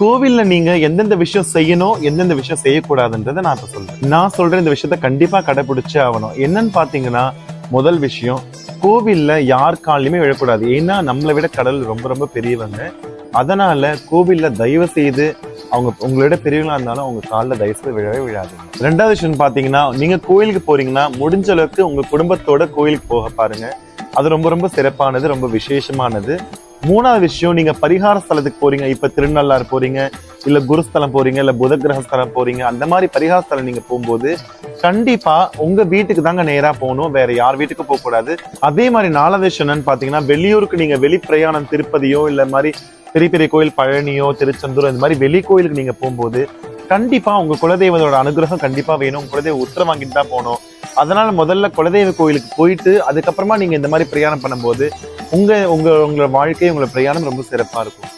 கோவில்ல நீங்க எந்தெந்த விஷயம் செய்யணும் எந்தெந்த விஷயம் செய்யக்கூடாதுன்றதை நான் இப்ப சொல்றேன். நான் சொல்ற இந்த விஷயத்த கண்டிப்பா கடைபிடிச்சே ஆகணும். என்னன்னு பாத்தீங்கன்னா, முதல் விஷயம், கோவில்ல யார் காலையுமே விழக்கூடாது. ஏன்னா நம்மளை விட கடல் ரொம்ப ரொம்ப பெரியவங்க. அதனால கோவில்ல தயவு செய்து அவங்க உங்களோட பெரியவங்களா இருந்தாலும் அவங்க காலில் தயவு செய்து விழவே விழாதுங்க. ரெண்டாவது விஷயம் பாத்தீங்கன்னா, நீங்க கோயிலுக்கு போறீங்கன்னா முடிஞ்ச அளவுக்கு உங்க குடும்பத்தோட கோயிலுக்கு போக பாருங்க. அது ரொம்ப ரொம்ப சிறப்பானது, ரொம்ப விசேஷமானது. மூணாவது விஷயம், நீங்க பரிகார ஸ்தலத்துக்கு போறீங்க, இப்ப திருநள்ளாறு போறீங்க, இல்ல குருஸ்தலம் போறீங்க, இல்ல புத கிரகஸ்தலம் போறீங்க, அந்த மாதிரி பரிகார ஸ்தலம் நீங்க போகும்போது கண்டிப்பா உங்க வீட்டுக்கு தாங்க நேரா போகணும், வேற யார் வீட்டுக்கும் போக கூடாது. அதே மாதிரி நாலாவது விஷயம் என்னன்னு பாத்தீங்கன்னா, வெளியூருக்கு நீங்க வெளி பிரயாணம் திருப்பதியோ இல்ல மாதிரி பெரிய பெரிய கோயில் பழனியோ திருச்செந்தூர் இந்த மாதிரி வெளி கோயிலுக்கு நீங்க போகும்போது கண்டிப்பா உங்க குலதெய்வத்தோட அனுகிரகம் கண்டிப்பா வேணும். உங்க குலதெய்வ உத்தரவு வாங்கிட்டு தான் போகணும். அதனால முதல்ல குலதெய்வ கோயிலுக்கு போயிட்டு அதுக்கப்புறமா நீங்க இந்த மாதிரி பிரயாணம் பண்ணும்போது உங்களோட வாழ்க்கை, உங்களோட பிரயாணம் ரொம்ப சிறப்பா இருக்கும்.